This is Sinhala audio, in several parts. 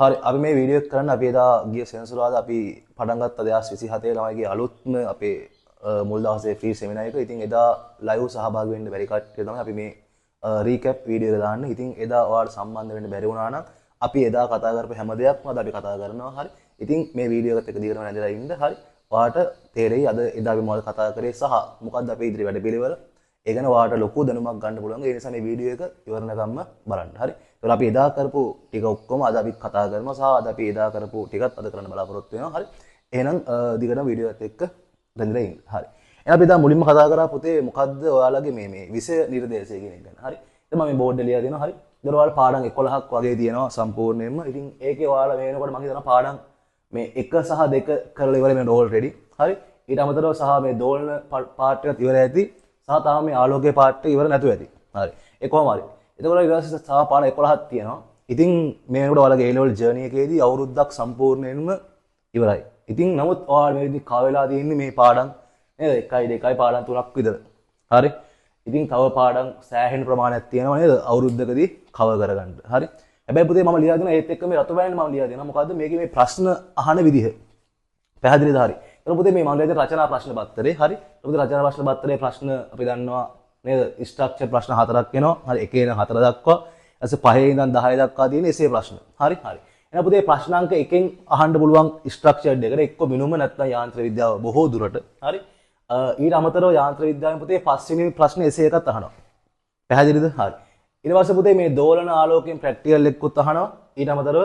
හරි අපි මේ වීඩියෝ එක කරන්න අපි එදා ගිය සෙනසුරාදා අපි පටන් ගත්ත 2027 ළමයිගේ අලුත්ම අපේ මුල් දවසේ ෆ්‍රී සෙමිනාර් එක. ඉතින් එදා ලයිව් සහභාගී වෙන්න බැරි කට්ටිය තමයි අපි මේ රීකැප් වීඩියෝ එක දාන්න. ඉතින් එදා ඔයාලට සම්බන්ධ වෙන්න බැරි වුණා නම් අපි එදා කතා කරපු හැම දෙයක්ම අද අපි කතා කරනවා. හරි. ඉතින් මේ වීඩියෝ එකත් එක දිගටම නැදලා ඉන්න. හරි. ඔයාලට තේරෙයි අද එදා අපි මොකද කතා කරේ සහ මොකද්ද අපේ ඉදිරි වැඩපිළිවෙල. ඒ ගැන ඔයාලට ලොකු දැනුමක් ගන්න පුළුවන්. ඒ නිසා මේ වීඩියෝ එක ඉවරනකම්ම බලන්න. හරි. ඒතකොට අපි එදා කරපු ටික ඔක්කොම අද අපි කතා කරනවා සහ අද අපි එදා කරපු ටිකත් අද කරන්න බලාපොරොත්තු වෙනවා. හරි. එහෙනම් දිගටම වීඩියෝ එකත් එක්ක රැඳිලා ඉන්න. හරි. එහෙනම් අපි දැන් මුලින්ම කතා කරා පුතේ මොකද්ද ඔයාලගේ මේ විෂය නිර්දේශය කියන එක ගැන. හරි. ඉතින් මම මේ බෝඩ් එක ලියලා දෙනවා. හරි. ඉතින් ඔයාලා පාඩම් 11ක් වගේ තියෙනවා සම්පූර්ණයෙන්ම. ඉතින් ඒකේ ඔයාලා මේ වෙනකොට මම හිතනවා පාඩම් මේ 1 සහ 2 කරලා ඉවර වෙනවා ඕල්රෙඩි. හරි. ඊට අමතරව සහ මේ දෝලන පාර්ට් එකත් ඉවර ඇති. සහ තාම මේ ආලෝකයේ පාර්ට් එක ඉවර නැතුව ඇති. හරි. ඒ කොහොම හරි. එතකොට ඊට පස්සේ සහ පාඩම් 11ක් තියෙනවා. ඉතින් මේ වෙනකොට ඔයාලගේ A level journey එකේදී අවුරුද්දක් සම්පූර්ණයෙන්ම ඉවරයි. ඉතින් නමුත් ඔයාලා මේ විදිහ කව වෙලා තියෙන්නේ මේ පාඩම් නේද? 1යි 2යි පාඩම් 3ක් විතර. හරි. ඉතින් තව පාඩම් සෑහෙන ප්‍රමාණයක් තියෙනවා නේද? අවුරුද්දකදී කවර් කරගන්න. හරි. හැබැයි පුතේ මම ලියලා දෙනවා ඒත් එක්ක මේ රතු බෑනේ මම ලියලා දෙනවා. මොකද්ද මේකේ මේ ප්‍රශ්න අහන විදිහ. පැහැදිලිද හරි? එතකොට පුතේ මේ මම ලියලා දෙන රචනා ප්‍රශ්න පත්‍රේ. හරි. පුතේ රචනා ප්‍රශ්න පත්‍රයේ ප්‍රශ්න අපි දන්නවා නේද? ස්ට්‍රක්චර් ප්‍රශ්න 4ක් එනවා. හරි. 1 ඉඳන් 4 දක්වා. ඊට පස්සේ 5 ඉඳන් 10 දක්වා තියෙන එසේ ප්‍රශ්න. හරි. හරි. එහෙනම් පුතේ ප්‍රශ්න අංක 1න් අහන්න පුළුවන් ස්ට්‍රක්චර්ඩ් එකට එක්ක මිනුම නැත්නම් යාන්ත්‍ර විද්‍යාව බොහෝ දුරට. හරි. ඊට අමතරව යාන්ත්‍ර විද්‍යාවෙන් පුතේ පස්වෙනි ප්‍රශ්න එසේ එකක් අහනවා. පැහැදිලිද? හරි. ඊට පස්සේ පුතේ මේ දෝලන ආලෝකයෙන් ප්‍රැක්ටිකල් එකකුත් අහනවා. ඊට අමතරව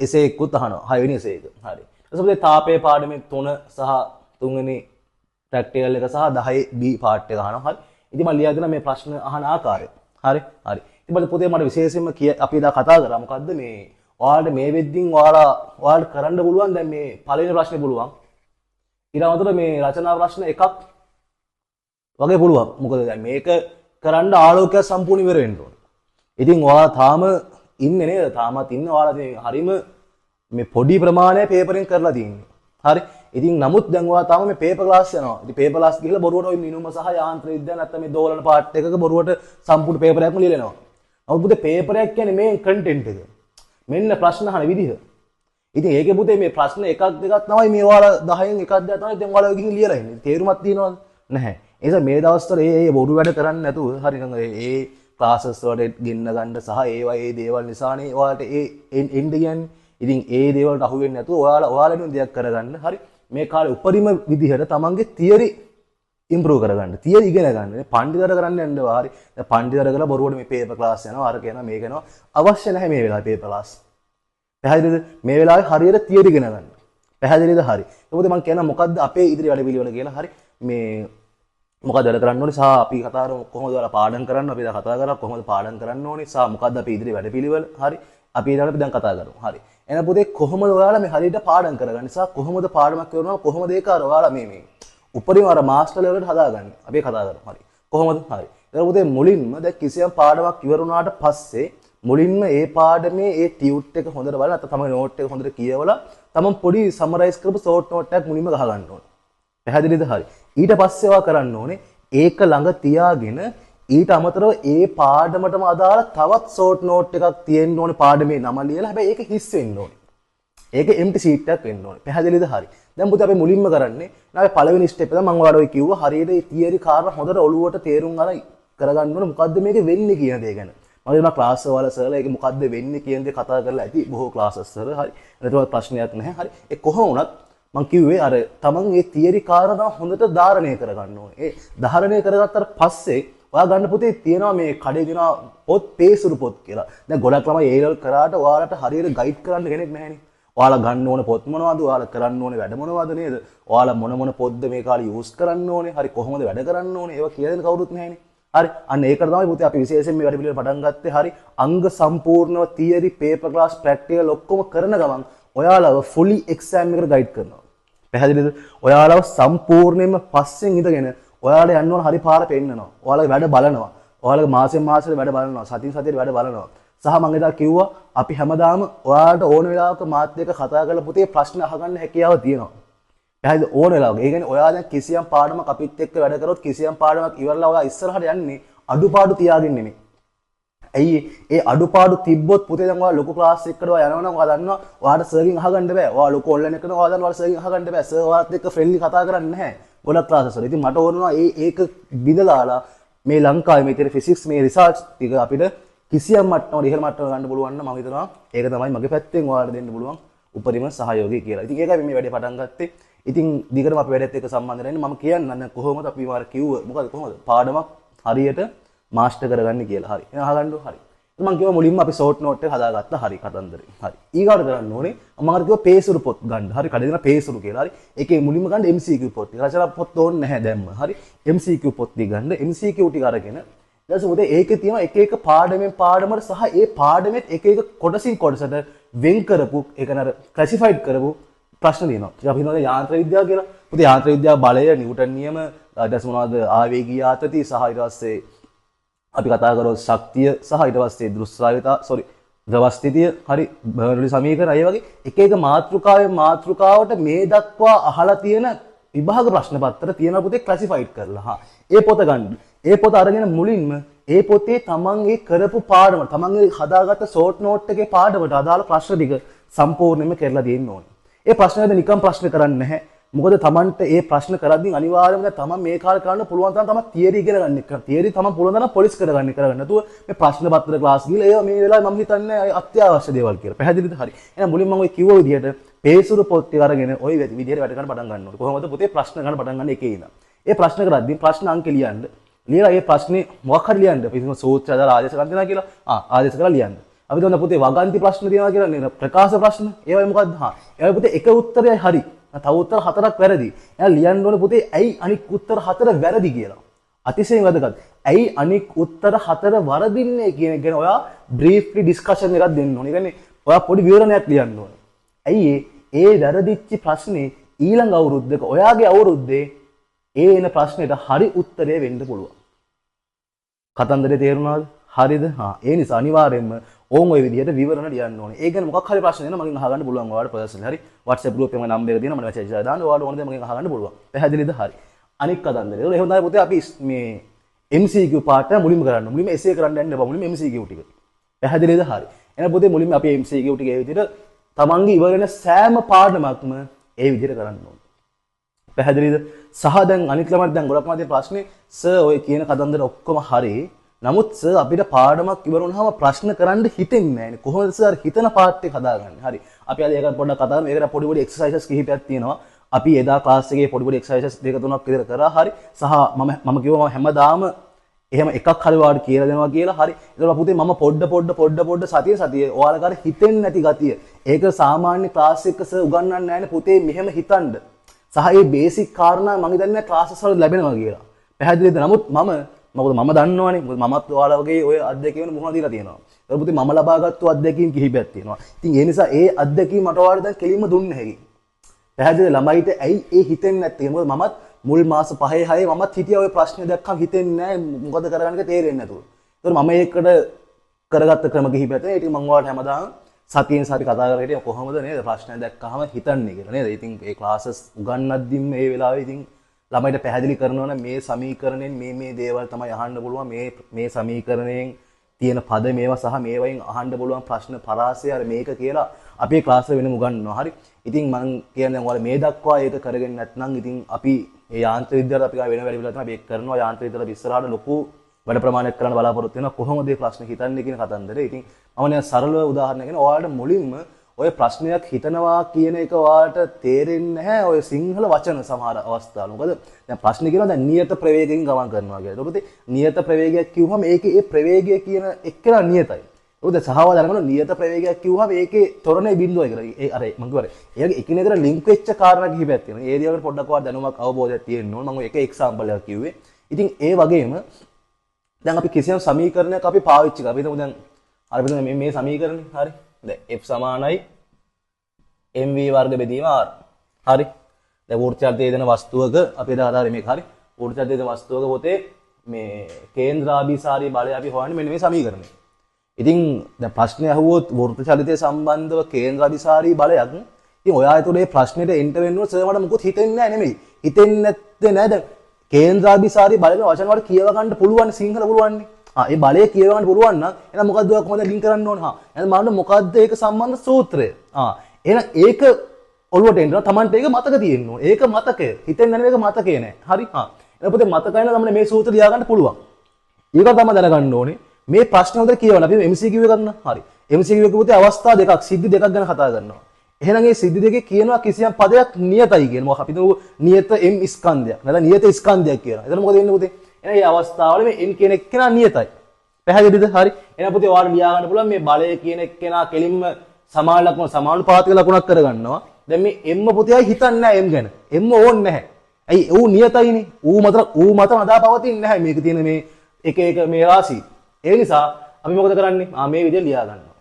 එසේ එකකුත් අහනවා. 6 වෙනි එසේ එක. හරි. ඊට පස්සේ පුතේ තාපයේ පාඩමේ 3 සහ 3 වෙනි ප්‍රැක්ටිකල් එක සහ 10 B පාර්ට් එක අහනවා. හරි. ඉතින් මම ලියා දෙනවා මේ ප්‍රශ්න අහන ආකාරය. හරි. හරි. ඉතින් පුතේ මට විශේෂයෙන්ම අපි එදා කතා කරා මොකද්ද මේ ඔයාලට මේ වෙද්දින් ඔයාලට කරන්න පුළුවන් දැන් මේ පළවෙනි ප්‍රශ්නේ පුළුවන්. ඊට අමතරව මේ රචනා ප්‍රශ්න එකක් වගේ පුළුවන්. මොකද දැන් මේක කරන්න ආලෝකය සම්පූර්ණ ඉවර වෙන්න ඕනේ. ඉතින් ඔයාලා තාම ඉන්නේ නේද? තාමත් ඉන්නේ ඔයාලා හරීම මේ පොඩි ප්‍රමාණයක් පේපරෙන් කරලා තියෙන්නේ. හරි. ඉතින් නමුත් දැන් ඔයාලා තාම මේ පේපර් ක්ලාස් යනවා. ඉතින් පේපර් ක්ලාස් ගිහලා බොරුවට ওই මිනුම සහ යාන්ත්‍ර විද්‍යාව නැත්නම් මේ දෝලන පාර්ට් එකක බොරුවට සම්පූර්ණ පේපරයක්ම ලියලා යනවා. නමුත් පුතේ පේපරයක් කියන්නේ මේ කන්ටෙන්ට් එක. මෙන්න ප්‍රශ්න අහන විදිහ. ඉතින් ඒකේ පුතේ මේ ප්‍රශ්න එකක් දෙකක් තමයි මේ ඔයාලා 10න් එකක් දෙකක් තමයි දැන් ඔයාලා ගිහින් ලියලා ඉන්නේ. තේරුමක් තියෙනවද? නැහැ. ඒ නිසා මේ දවස්වල ඒ බොරු වැඩ කරන්නේ නැතුව හරි නිකන් ඒ ක්ලාසස් වලට ගෙන්න ගන්න සහ ඒවා ඒ දේවල් නිසානේ ඔයාලට ඒ එන්න කියන්නේ. ඉතින් ඒ දේවල්ට අහු වෙන්නේ නැතුව ඔයාලම දෙයක් කරගන්න. හරි. මේ කාලේ උපරිම විදිහට තමන්ගේ තියරි ඉම්ප්‍රූව් කරගන්න. තියරි ඉගෙන ගන්න. පඬිතර කරන්න යන්න එපා. හරි. දැන් පඬිතර කරලා බොරුවට මේ පේපර් ක්ලාස් යනවා. අර කියනවා මේක යනවා. අවශ්‍ය නැහැ මේ වෙලාවේ පේපර් ක්ලාස්. පැහැදිලිද? මේ වෙලාවේ හරියට තියරි ඉගෙන ගන්න. පැහැදිලිද? හරි. මොකද මම කියනවා මොකද්ද අපේ ඉදිරි වැඩ පිළිවෙල කියලා. හරි. මේ මොකද වැඩ කරන්න ඕනේ සහ අපි කතා කරමු කොහොමද ඔයාලා පාඩම් කරන්න. අපි දැන් කතා කරා කොහොමද පාඩම් කරන්න ඕනේ සහ මොකද්ද අපේ ඉදිරි වැඩ පිළිවෙල. හරි. අපි ඊළඟට අපි දැන් කතා කරමු. හරි. එහෙනම් පුතේ කොහොමද ඔයාලා මේ හරියට පාඩම් කරගන්නේ සහ කොහොමද පාඩමක් කරනවා කොහොමද ඒක අර ඔයාලා මේ උපරිම අර මාස්ටර් ලෙවල් එකට හදාගන්නේ. අපි කතා කරමු. හරි. කොහොමද? හරි. ඒක පුතේ මුලින්ම දැන් කිසියම් පාඩමක් ඉවර වුණාට පස්සේ මුලින්ම ඒ පාඩමේ ඒ ටියුට් එක හොඳට බලලා නැත්නම් තමයි නෝට් එක හොඳට කියවලා තමන් පොඩි සමරයිස් කරපු ෂෝට් නෝට් එකක් මුලින්ම ගහ ගන්න ඕනේ. පැහැදිලිද? හරි. ඊට පස්සේ ඒවා කරන්න ඕනේ ඒක ළඟ තියාගෙන ඊට අමතරව ඒ පාඩමටම අදාළ තවත් ෂෝට් නෝට් එකක් තියෙන්න ඕනේ පාඩමේ නම ලියලා. හැබැයි ඒක හිස් වෙන්න ඕනේ. ඒක empty sheet එකක් වෙන්න ඕනේ. පැහැදිලිද? හරි. දැන් පුතේ අපි මුලින්ම කරන්නේ නාවේ පළවෙනි ස්ටෙප් එක මම ඔයාලට ඔය කිව්වා හරියට මේ තියරි කාරණා හොඳට ඔළුවට තේරුම් අරන් කරගන්න ඕනේ මොකද්ද මේකේ වෙන්නේ කියන දේ ගැන. මම දෙනවා ක්ලාස් වල සර්ලා ඒක මොකද්ද වෙන්නේ කියන දේ කතා කරලා ඇති බොහෝ ක්ලාසස් වල. හරි. ඒකට ප්‍රශ්නයක් නැහැ. හරි. ඒ කොහොම වුණත් මම කිව්වේ අර තමන් මේ තියරි කාරණා හොඳට ධාරණය කරගන්න ඕනේ. ඒ ධාරණය කරගත්තාට පස්සේ ඔයා ගන්න පුතේ තියෙනවා මේ කඩේ දෙනවා පොත් පේසුරු පොත් කියලා. දැන් ගොඩක් ළමයි ඒ ලෙවල් කරාට ඔයාලට හරියට ගයිඩ් කරන්න කෙනෙක් නැහැනේ. ඔයාලා ගන්න ඕන පොත් මොනවද? ඔයාලා කරන්න ඕනේ වැඩ මොනවද නේද? ඔයාලා මොන පොත්ද මේ කාලේ යූස් කරන්න ඕනේ? හරි කොහොමද වැඩ කරන්න ඕනේ? ඒවා කියලා දෙන්න කවුරුත් නැහැනේ. හරි. අන්න ඒකට තමයි පුතේ අපි විශේෂයෙන් මේ වැඩ පිළිවෙල පටන් ගත්තේ. හරි. අංග සම්පූර්ණව තියරි, පේපර් ක්ලාස්, ප්‍රැක්ටිකල් ඔක්කොම කරන ගමන් ඔයාලව ෆුලි එක්සෑම් එකට ගයිඩ් කරනවා. පැහැදිලිද? ඔයාලව සම්පූර්ණයෙන්ම පස්සෙන් ඉඳගෙන ඔයාලට යන්න ඕන හරි පාර පෙන්නනවා. ඔයාලගේ වැඩ බලනවා. ඔයාලගේ මාසෙන් මාසෙට වැඩ බලනවා. සතින් සතියට වැඩ බලනවා. සහ මම එදා කිව්වා අපි හැමදාම ඔයාලට ඕන වෙලාවක මාත් එක්ක කතා කරලා පුතේ ප්‍රශ්න අහගන්න හැකියාව තියෙනවා. පැහැදිලිද? ඕන වෙලාවක. ඒ කියන්නේ ඔයා දැන් කිසියම් පාඩමක් අපිත් එක්ක වැඩ කරොත් කිසියම් පාඩමක් ඉවරලා ඔයා ඉස්සරහට යන්නේ අඩුපාඩු තියාගෙන නෙමෙයි. ඇයි ඒ අඩුපාඩු තිබ්බොත් පුතේ දැන් ඔයාලා ලොකු ක්ලාස් එකකට ඔයා යනවා නම් ඔයා දන්නවා ඔයාලට සර්ගෙන් අහගන්න බෑ. ඔයා ලොකු ඔන්ලයින් එකකට ඔයා දන්නවා ඔයාලට සර්ගෙන් අහගන්න බෑ. සර් ඔයාලත් එක්ක ෆ්‍රෙන්ඩ්ලි කතා කරන්නේ නැහැ. ගොඩක් ක්ලාසස් වල. ඉතින් මට ඕනවා ඒක බිඳලාලා මේ ලංකාවේ මේ තියෙන ෆිසික්ස් මේ රිසර්ච් ටික අපිට කිසියම් මට්ටමකට ඉහළ මට්ටමකට ගන්න පුළුවන් නම් මම හිතනවා ඒක තමයි මගේ පැත්තෙන් ඔයාලට දෙන්න පුළුවන් උපරිම සහයෝගය කියලා. ඉතින් ඒකයි මේ වැඩේ පටන් ගත්තේ. ඉතින් දිගටම අපි වැඩේත් එක්ක සම්බන්ධ වෙන්න මම කියන්නම් කොහොමද අපි මාර කිව්ව මොකද කොහොමද පාඩමක් හරියට මාස්ටර් කරගන්නේ කියලා. හරි. එහෙනම් අහගන්න හරි. මම කිව්වා මුලින්ම අපි ෂෝට් නෝට් එක හදාගත්තා. හරි කතන්දරේ. හරි. ඊගාට කරන්න ඕනේ මම අර කිව්වා පේසුරු පොත් ගන්න. හරි. කඩේ දෙන පේසුරු කියලා. හරි. ඒකේ මුලින්ම ගන්න MCQ පොත්. රචනා පොත් ඕනේ නැහැ දැම්ම. හරි. MCQ පොත් ටික ගන්න. MCQ ටික අරගෙන ඊට පස්සේ උදේ ඒකේ තියෙන එක එක පාඩමෙන් පාඩමට සහ ඒ පාඩමෙත් එක එක කොටසින් කොටසට වෙන් කරපු ඒක නර ක්ලාසිෆයිඩ් කරපු ප්‍රශ්න තියෙනවා. ඉතින් අපි හිතනවා යාන්ත්‍ර විද්‍යාව කියලා. පුතේ යාන්ත්‍ර විද්‍යාව බලය නිව්ටන් නියම ඊට පස්සේ මොනවද ආවේගීය ආතතිය සහ ඊට පස්සේ අපි කතා කරොත් ශක්තිය සහ ඊට පස්සේ දෘශ්‍රාවිතා ද්‍රව ස්ථිතිය හරි බර්නලි සමීකරණ අය වගේ එක එක මාතෘකාවේ මාතෘකාවට මේ දක්වා අහලා තියෙන විභාග ප්‍රශ්න පත්‍ර තියෙන පුතේ ක්ලාසිෆයිඩ් කරලා ඒ පොත ගන්න. ඒ පොත අරගෙන මුලින්ම ඒ පොතේ තමන්ගේ කරපු පාඩම තමන්ගේ හදාගත්ත ෂෝට් නෝට් එකේ පාඩමට අදාළ ප්‍රශ්න ටික සම්පූර්ණයෙන්ම කරලා දෙන්න ඕනේ. ඒ ප්‍රශ්න වලට නිකම් ප්‍රශ්න කරන්නේ නැහැ. මොකද තමන්ට ඒ ප්‍රශ්න කරද්දී අනිවාර්යයෙන්ම තමන් මේ කාලේ කරන්න පුළුවන් තරම් තමන් තියරි ඉගෙන ගන්න එක. තියරි තමන් පුළුවන් තරම් පොලිස් කරගන්න නැතුව මේ ප්‍රශ්න පත්‍ර ක්ලාස් ගිහලා ඒවා මේ වෙලාවේ මම හිතන්නේ අත්‍යවශ්‍ය දේවල් කියලා. පැහැදිලිද? හරි. එහෙනම් මුලින්ම මම ඔය කිව්ව විදිහට පේසුරු පොත් ටික අරගෙන ওই විදිහට වැඩ කරන්න පටන් ගන්න ඕනේ. කොහොමද පුතේ ප්‍රශ්න ගන්න පටන් ගන්න එකේ ඉඳන්. ඒ ප්‍රශ්න කරද්දී ප්‍රශ්න අංක ලියන්න. ලියලා ඒ ප්‍රශ්නේ මොකක් හරි ලියන්න. අපි හිතමු සූත්‍රය අදාළ ආදේශ ගන්න දෙනවා කියලා. ආදේශ කරලා ලියන්න. අපි දන්න පුතේ වගන්ති ප්‍රශ්න තියෙනවා කියලා නේද? ප්‍රකාශ ප්‍රශ්න. ඒවයි මොකද්ද? ඒවයි පුතේ එක උත්තරයයි හරි. තව උත්තර හතරක් වැරදි. එහෙනම් ලියන්න ඕනේ පුතේ ඇයි අනික් උත්තර හතර වැරදි කියලා. අතිශයින් වැදගත්. ඇයි අනික් උත්තර හතර වරදින්නේ කියන එක ගැන ඔයා බ්‍රීෆ්ලි ඩිස්කෂන් එකක් දෙන්න ඕනේ. ඒ කියන්නේ ඔයා පොඩි විවරණයක් ලියන්න ඕනේ. ඇයි ඒ වැරදිච්ච ප්‍රශ්නේ ඊළඟ අවුරුද්දක ඔයාගේ අවුරුද්දේ ඒ එන ප්‍රශ්නෙට හරි උත්තරය වෙන්න පුළුවන්. කතන්දරේ තේරුණාද? හරිද? ඒ නිසා අනිවාර්යයෙන්ම ඕන් ඔය විදිහට විවරණ ලියන්න ඕනේ. ඒ ගැන මොකක් හරි ප්‍රශ්න දෙනවා මගෙන් අහගන්න පුළුවන් ඔයාලට පර්සනලි. හරි. WhatsApp group එකේ මගේ නම්බර් එක දෙනවා මම මැසේජ් එකක් දාන්න ඔයාලට ඕන දේ මගෙන් අහගන්න පුළුවන්. පැහැදිලිද? හරි. අනික් කතන්දරේ. ඒක එහෙනම් තමයි පුතේ අපි මේ MCQ පාර්ට් එක මුලින්ම කරන්න. මුලින්ම essay කරන්න යන්න එපා. මුලින්ම MCQ ටික. පැහැදිලිද? හරි. එහෙනම් පුතේ මුලින්ම අපි MCQ ටික ඒ විදිහට තමන්ගේ ඉවර වෙන සෑම පාඩමක්ම ඒ විදිහට කරන්න ඕනේ. පැහැදිලිද? සහ දැන් අනිත් ළමයි දැන් ගොඩක් මාතේ ප්‍රශ්නේ සර් ඔය කියන කතන්දර ඔක්කොම හරි. නමුත් සර් අපිට පාඩමක් ඉවර වුණාම ප්‍රශ්න කරන්න හිතෙන්නේ නැහැනේ. කොහොමද සර් හිතන පාර්ට් එක හදාගන්නේ? හරි. අපි අද ඒකට පොඩ්ඩක් කතා කරමු. ඒකට පොඩි පොඩි එක්සර්සයිසස් කිහිපයක් තියෙනවා. අපි එදා ක්ලාස් එකේ පොඩි පොඩි එක්සර්සයිසස් දෙක තුනක් විතර කරා. හරි. සහ මම කිව්වා මම හැමදාම එහෙම එකක් හරි වාට කියලා දෙනවා කියලා. හරි. ඒතකොට පුතේ මම පොඩ්ඩ සතිය ඔයාලට හිතෙන්නේ නැති ගතිය. ඒක සාමාන්‍ය ක්ලාස් එක සර් උගන්වන්නේ නැහැනේ පුතේ මෙහෙම හිතන්න. සහ මේ බේසික් කාරණා මම හිතන්නේ ක්ලාසස් වල ලැබෙනවා කියලා. පැහැදිලිද? නමුත් මොකද මම දන්නවනේ මමත් ඔයාලා වගේ ඔය අත්දැකීම් මුහුණ දීලා තියෙනවා. ඒක පුතේ මම ලබාගත්තු අත්දැකීම් කිහිපයක් තියෙනවා. ඉතින් ඒ නිසා ඒ අත්දැකීම් මට ඔයාලට දැන් කෙලින්ම දුන්න හැකි. පැහැදිලිද? ළමයිට ඇයි ඒ හිතෙන්නේ නැත්තේ? මොකද මමත් මුල් මාස 5 6 මමත් හිටියා ඔය ප්‍රශ්නේ දැක්කම හිතෙන්නේ නැහැ මොකද කරගන්න එක තේරෙන්නේ නැතුව. ඒතකොට මම ඒකට කරගත්ත ක්‍රම කිහිපයක් තියෙනවා. ඉතින් මම ඔයාලට හැමදාම සතියෙන් සති කතා කරලා හිටියා කොහොමද නේද ප්‍රශ්න දැක්කම හිතන්නේ කියලා නේද? ඉතින් ඒ ක්ලාසස් උගන්වද්දිම මේ වෙලාවේ ඉතින් ළමයිට පැහැදිලි කරනවා නම් මේ සමීකරණයෙන් මේ දේවල් තමයි අහන්න පුළුවන් මේ සමීකරණයෙන් තියෙන පද මේවා සහ මේවයින් අහන්න පුළුවන් ප්‍රශ්න පරාසය අර මේක කියලා අපේ ක්ලාස් එක වෙනම උගන්වනවා. හරි. ඉතින් මම කියන්නේ ඔයාලා මේ දක්වා ඒක කරගෙන නැත්නම් ඉතින් අපි මේ යාන්ත්‍ර විද්‍යාවට අපි වෙන වැඩි වෙලා තමයි මේක කරනවා. යාන්ත්‍ර විද්‍යාවට ඉස්සරහට ලොකු වැඩ ප්‍රමාණයක් කරන්න බලාපොරොත්තු වෙනවා. කොහොමද මේ ප්‍රශ්න හිතන්නේ කියන කතන්දරේ. ඉතින් මම නිකන් සරලව උදාහරණයක් කියන ඔයාලට මුලින්ම ඔය ප්‍රශ්නයක් හිතනවා කියන එක ඔයාලට තේරෙන්නේ නැහැ ඔය සිංහල වචන සමහර අවස්ථාවල. මොකද දැන් ප්‍රශ්නේ කියනවා දැන් නියත ප්‍රවේගයෙන් ගමන් කරනවා කියලා. ඒකට නියත ප්‍රවේගයක් කිව්වම ඒකේ ඒ ප්‍රවේගය කියන එක්කලා නියතයි. ඒකද සහවල් අරගෙන නියත ප්‍රවේගයක් කිව්වම ඒකේ තොරණේ බිඳුවයි කියලා. ඒ අර මම කියවරේ. ඒකේ එකිනෙකට ලින්ක් වෙච්ච කාරණා කිහිපයක් තියෙනවා. ඒ දේවල් පොඩ්ඩක් ඔයාලා දැනුමක් අවබෝධයක් තියෙන්න ඕන. මම එක එක්සැම්පල් එකක් කිව්වේ. ඉතින් ඒ වගේම දැන් අපි කිසියම් සමීකරණයක් අපි පාවිච්චි කරා. අපි හිතමු දැන් අර මේ සමීකරණේ හරි. දැන් f සමානයි mv වර්ග බෙදීම r. හරි. දැන් වෘත්තයන්තයේ දෙන වස්තුවක අපි දාලා මේක හරි. වෘත්තයන්තයේ දෙන වස්තුවක පොතේ මේ කේන්ද්‍රාභිසාරී බලය අපි හොයන්නේ මෙන්න මේ සමීකරණය. ඉතින් දැන් ප්‍රශ්නේ අහුවොත් වෘත්ත චලිතය සම්බන්ධව කේන්ද්‍රාභිසාරී බලයක්. ඉතින් ඔයා ඒතකොට මේ ප්‍රශ්නෙට එන්ටර් වෙන්න ඕන සර් මට මොකුත් හිතෙන්නේ නැහැ නෙමෙයි. හිතෙන්නේ නැත්තේ නෑ දැන් කේන්ද්‍රාභිසාරී බලයේ වචන වල කියව ගන්න පුළුවන් සිංහල පුළුවන්නේ. ඒ බලය කියව ගන්න පුළුවන් නම් එහෙනම් මොකද්ද ඔයා කොහොමද ලින්ක් කරන්න ඕන? එහෙනම් මම මොකද්ද ඒක සම්බන්ධ සූත්‍රය? එහෙනම් ඒක ඔළුවට එන්න තමන්ට ඒක මතක තියෙන්න ඕන. ඒක මතකය. හිතෙන් යන එක මතකය නෑ. හරි? එහෙනම් පුතේ මතකයි නම් තමයි මේ සූත්‍ර ලියා ගන්න පුළුවන්. ඒක තමයි දැනගන්න ඕනේ. මේ ප්‍රශ්න හොඳට කියවන්න. අපි MCQ එක ගන්න. හරි. MCQ එක පුතේ අවස්ථා දෙකක්, සිද්ධි දෙකක් ගැන කතා කරනවා. එහෙනම් මේ සිද්ධි දෙකේ කියනවා කිසියම් පදයක් නියතයි කියනවා. අපි හිතමු නියත M ස්කන්ධයක්. නැත්නම් නියත ස්කන්ධයක් කියනවා. එතන මොකද වෙන්නේ පුතේ? එහෙනම් මේ අවස්ථාවල මේ M කියන එක්කෙනා නියතයි. පැහැදිලිද? හරි. එහෙනම් පුතේ ඔයාලට ලියා ගන්න පුළුවන් මේ බලය කියන එක්කෙනා කෙලින්ම සමාන ලකුණ සමානුපාතික ලකුණක් කරගන්නවා. දැන් මේ M පුතේයි හිතන්නේ නැහැ M ගැන. M ඕන්නේ නැහැ. ඇයි? ඌ නියතයිනේ. ඌ මත නදා පවතින්නේ නැහැ මේක තියෙන මේ එක මේ රාශි. ඒ නිසා අපි මොකද කරන්නේ? මේ විදිහට ලියා ගන්නවා.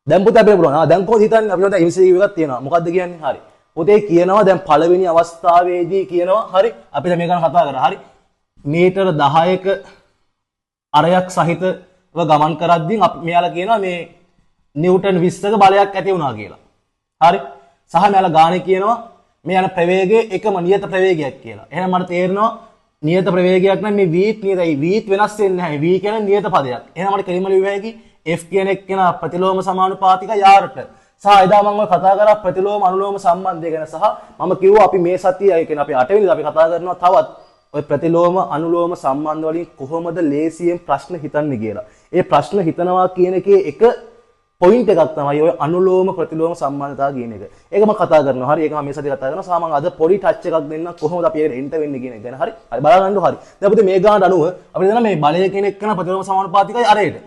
දැන් පුතේ අපි බලනවා. දැන් කොහොමද හිතන්නේ? අපි හිතන MCQ එකක් තියෙනවා. මොකද්ද කියන්නේ? හරි. පුතේ කියනවා දැන් පළවෙනි අවස්ථාවේදී කියනවා. හරි. අපි දැන් මේක ගැන කතා කරා. හරි. මීටර 10ක අරයක් සහිතව ගමන් කරද්දී අපි මෙයාලා කියනවා මේ නිව්ටන් 20ක බලයක් ඇති වුණා කියලා. හරි. සහ මෙයාලා ගානේ කියනවා මේ යන ප්‍රවේගය එකම නියත ප්‍රවේගයක් කියලා. එහෙනම් මට තේරෙනවා නියත ප්‍රවේගයක් නම් මේ v නියතයි. v වෙනස් වෙන්නේ නැහැ. v කියන්නේ නියත පදයක්. එහෙනම් මට කෙලින්ම ලියුව හැකි f කියන එක්කෙනා ප්‍රතිලෝම සමානුපාතිකයි r-ට. සහ එදා මම ඔය කතා කරා ප්‍රතිලෝම අනුලෝම සම්බන්ධය ගැන සහ මම කිව්වා අපි මේ සතියේ ඒ කියන්නේ අපි 8 වෙනිදා අපි කතා කරනවා තවත් ඔය ප්‍රතිලෝම අනුලෝම සම්බන්ධ වලින් කොහොමද ලේසියෙන් ප්‍රශ්න හිතන්නේ කියලා. ඒ ප්‍රශ්න හිතනවා කියන එකේ එක පොයින්ට් එකක් තමයි ඔය අනුලෝම ප්‍රතිලෝම සම්බන්ධතාව කියන එක. ඒක මම කතා කරනවා. හරි. ඒක මම මේ සතියේ කතා කරනවා. සහ මම අද පොඩි ටච් එකක් දෙන්න කොහොමද අපි ඒකට එන්ටර් වෙන්නේ කියන එක ගැන. හරි. හරි බලන්න හරි. දැන් අපිට මේ ගානට අනුව අපිට දන්නා මේ බලය කියන එක කරන ප්‍රතිලෝම සමානුපාතිකයි අරේට.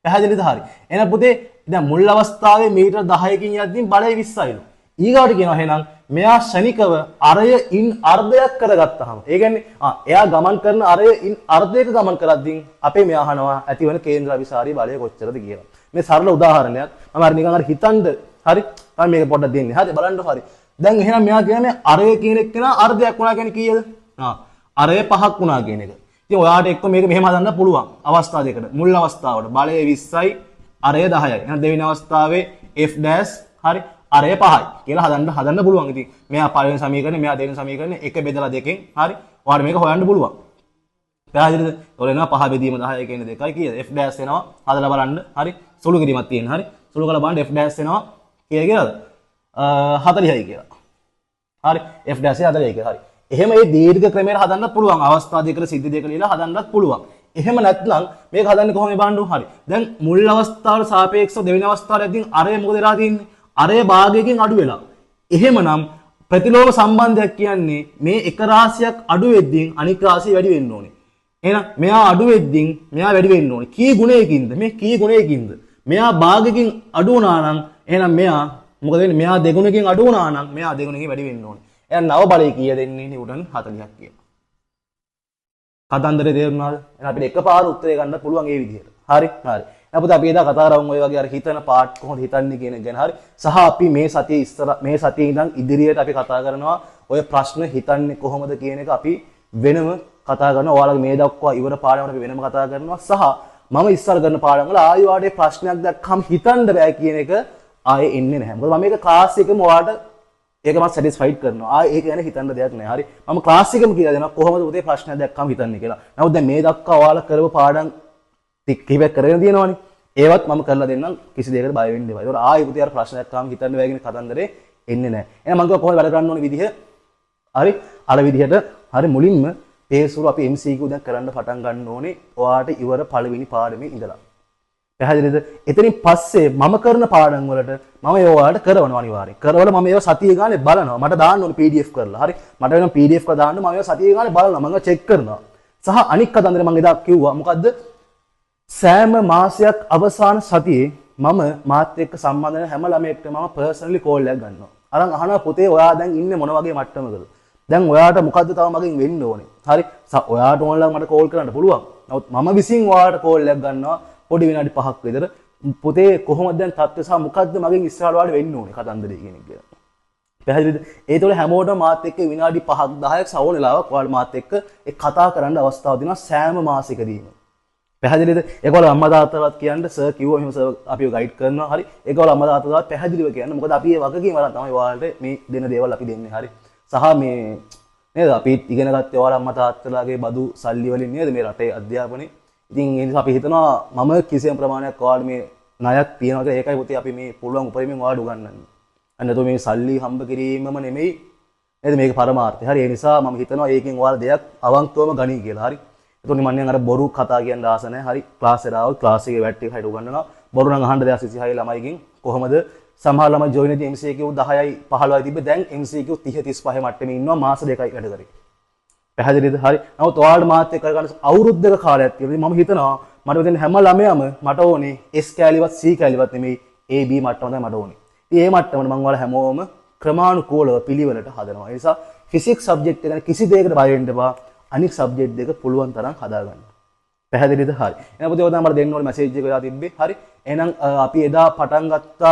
පැහැදිලිද? හරි. එහෙනම් පුතේ දැන් මුල් අවස්ථාවේ මීටර 10කින් යද්දී බලය 20යිලු. ඊගාවට කියනවා එහෙනම් මෙයා ශනිකව අරය ඉන් අර්ධයක් කරගත්තාම. ඒ කියන්නේ එයා ගමන් කරන අරය ඉන් අර්ධයක ගමන් කරද්දී අපේ මෙයා අහනවා ඇතිවන කේන්ද්‍ර අවිසාරී බලය කොච්චරද කියලා. මේ සරල උදාහරණයක්. මම අර නිකන් අර හිතන්ද හරි. මම මේක පොඩ්ඩක් දෙන්නේ. හරි බලන්න හරි. දැන් එහෙනම් මෙයා කියන්නේ අරය කියන එක නා අර්ධයක් වුණා කියන්නේ කීයද? අරය 5ක් වුණා කියන එක. ඉතින් ඔයාට එක්ක මේක මෙහෙම හදන්න පුළුවන්. අවස්ථා දෙකට. මුල් අවස්ථාවට බලය 20යි අරය 10යි. එහෙනම් දෙවෙනි අවස්ථාවේ f dash හරි අරය 5යි කියලා හදන්න පුළුවන්. ඉතින් මෙයා පළවෙනි සමීකරණය මෙයා දෙවෙනි සමීකරණය එක බෙදලා දෙකෙන් හරි. ඔයාට මේක හොයන්න පුළුවන්. පැහැදිලිද? ඔයාලා එනවා 5 බෙදීම 10 කියන දෙකයි කීයද? f dash එනවා. හදලා බලන්න. හරි. සුළු කිරීමක් තියෙන. හරි. සුළු කරලා බලන්න f dash එනවා. කීයද? 40යි කියලා. හරි. f dash 40යි කියලා. හරි. එහෙම මේ දීර්ඝ ක්‍රමයට හදන්නත් පුළුවන්. අවස්ථා දෙකට සිද්ධි දෙක ලියලා හදන්නත් පුළුවන්. එහෙම නැත්නම් මේක හදන්නේ කොහොමද බලන්න. හරි. දැන් මුල් අවස්ථාවට සාපේක්ෂව දෙවෙනි අවස්ථාවේදී අරය මොකද වෙලා තියෙන්නේ? අරය භාගයකින් අඩු වෙලා. එහෙමනම් ප්‍රතිලෝම සම්බන්ධයක් කියන්නේ මේ එක රාශියක් අඩු වෙද්දී අනික් රාශිය වැඩි වෙන්න ඕනේ. එහෙනම් මෙයා අඩු වෙද්දී මෙයා වැඩි වෙන්න ඕනේ. කී ගුණයකින්ද? මේ කී ගුණයකින්ද? මෙයා භාගයකින් අඩු වුණා නම් එහෙනම් මෙයා මොකද වෙන්නේ? මෙයා දෙගුණකින් අඩු වුණා නම් මෙයා දෙගුණකින් වැඩි වෙන්න ඕනේ. එහෙනම් නව බලය කීය දෙන්නේ නිව්ටන් 40ක් කියලා. කතන්දරේ තේරුණාද? එහෙනම් අපිට එකපාර උත්තරේ ගන්න පුළුවන් ඒ විදිහට. හරි? හරි. අපිට අපි එදා කතා කරමු ඔය වගේ අර හිතන පාර්ට් කොහොමද හිතන්නේ කියන එක ගැන. හරි? සහ අපි මේ සතියේ ඉඳන් ඉදිරියට අපි කතා කරනවා ඔය ප්‍රශ්න හිතන්නේ කොහොමද කියන එක අපි වෙනම කතා කරනවා. ඔයාලගේ මේ දක්වා ඉවර පාඩමකට අපි වෙනම කතා කරනවා. සහ මම ඉස්සර කරන පාඩම් වල ආයෙ ඔයාලට ප්‍රශ්නයක් දැක්කම හිතන්න බෑ කියන එක ආයෙ එන්නේ නැහැ. මොකද මම මේක ක්ලාස් එකේම ඔයාලට ඒක මම සැටිස්ෆයිඩ් කරනවා. ඒක ගැන හිතන්න දෙයක් නැහැ. හරි. මම ක්ලාස් එකේම කියලා දෙනවා කොහොමද උදේ ප්‍රශ්නයක් දැක්කම හිතන්නේ කියලා. නමුත් දැන් මේ දක්වා ඔයාලා කරව පාඩම් කිහිපයක් කරගෙන තියෙනවානේ. ඒවත් මම කරලා දෙන්නම් කිසි දෙයකට බය වෙන්න එපා. ඒතකොට ආයෙ පුතේ අර ප්‍රශ්නයක් ආවම හිතන්න බෑ කියන කතන්දරේ එන්නේ නැහැ. එහෙනම් මම කොහොමද වැඩ කරන්න ඕනේ විදිහ. හරි. අර විදිහට හරි මුලින්ම තේසුරු අපි MCQ දැන් කරන්න පටන් ගන්න ඕනේ. ඔයාට ඉවර පළවෙනි පාඩමේ ඉඳලා. පැහැදිලිද? එතනින් පස්සේ මම කරන පාඩම් වලට මම ඒවාට කරවනවා අනිවාර්යෙන්. කරවල මම ඒවා සතිය ගානේ බලනවා. මට දාන්න ඕනේ PDF කරලා. හරි. මට වෙන PDF කරලා දාන්න මම ඒවා සතිය ගානේ බලනවා. මම ඒවා චෙක් කරනවා. සහ අනික් කතන්දරේ මම එදා කිව්වා මොකද්ද? සෑම මාසයක් අවසාන සතියේ මම මාත් එක්ක සම්බන්ධ වෙන හැම ළමයෙක්ට මම පර්සනලි කෝල් එකක් ගන්නවා. අරන් අහනවා පුතේ ඔයා දැන් ඉන්නේ මොන වගේ මට්ටමකද? දැන් ඔයාට මොකද්ද තව මගෙන් වෙන්න ඕනේ? හරි. ඔයාට ඕනලා මට කෝල් කරන්න පුළුවන්. නමුත් මම විසින් ඔයාට කෝල් එකක් ගන්නවා පොඩි විනාඩි 5ක් විතර. පුතේ කොහොමද දැන් තත්ත්වය සහ මොකද්ද මගෙන් ඉස්සරහට ඔයාලට වෙන්න ඕනේ කතන්දරේ කියන එක කියලා. පැහැදිලිද? ඒතකොට හැමෝටම මාත් එක්ක විනාඩි 5ක් 10ක් සවෝන වෙලාවක් ඔයාලා මාත් එක්ක කතා කරන්න අවස්ථාවක් දෙනවා සෑම මාසෙකදීම. පැහැදිලිද? ඒකවල අම්මා තාත්තලාත් කියන්න සර් කිව්වා එහෙම සර් අපිව ගයිඩ් කරනවා. හරි. ඒකවල අම්මා තාත්තලාත් පැහැදිලිව කියන්න. මොකද අපි මේ වගකීම වල තමයි ඔයාලට මේ දෙන දේවල් අපි දෙන්නේ. හරි. සහ මේ නේද අපි ඉගෙන ගත්තේ ඔයාලා අම්මා තාත්තලාගේ බදු සල්ලි වලින් නේද මේ රටේ අධ්‍යාපනයේ. ඉතින් ඒ නිසා අපි හිතනවා මම කිසියම් ප්‍රමාණයක් ඔයාලට මේ ණයක් තියනවා කියලා ඒකයි පුතේ අපි මේ පුළුවන් උපරිමයෙන් ඔයාලට උගන්වන්නේ. අන්න නැතුව මේ සල්ලි හම්බ කිරීමම නෙමෙයි නේද මේක පරමාර්ථය. හරි ඒ නිසා මම හිතනවා ඒකෙන් ඔයාලා දෙයක් අවංකවම ගනී කියලා. හරි. එතකොට මම නිකන් අර බොරු කතා කියන්න ආස නැහැ. හරි. ක්ලාස් එකට ආවොත් ක්ලාස් එකේ වැට් එක හරියට උගන්වනවා. බොරු නම් අහන්න 2026 ළමයිගෙන් කොහොමද සමහර ළමයි ජොයින් වෙද්දී MCQ 10යි 15යි තිබ්බේ දැන් MCQ 30 35 මට්ටමේ ඉන්නවා මාස දෙකයි වැඩ කරේ. පැහැදිලිද? හරි. නමුත් ඔයාලට මාත් එක්ක කරගන්න අවුරුද්දක කාලයක් තියෙනවා. මම හිතනවා මට මෙතන හැම ළමයාම මට ඕනේ S කැලිවත් C කැලිවත් නෙමෙයි A B මට්ටම තමයි මට ඕනේ. ඉතින් මේ මට්ටමට මම ඔයාලා හැමෝම ක්‍රමානුකූලව පිළිවෙලට හදනවා. ඒ නිසා ෆිසික්ස් සබ්ජෙක්ට් එක ගැන කිසි දෙයකට බය වෙන්න එපා. අනිත් සබ්ජෙක්ට් දෙක පුළුවන් තරම් හදාගන්න. පැහැදිලිද? හරි. එහෙනම් පුතේ ඔතන මට දෙන්න ඕනේ මැසේජ් එක වෙලා තිබ්බේ. හරි. එහෙනම් අපි එදා පටන් ගත්ත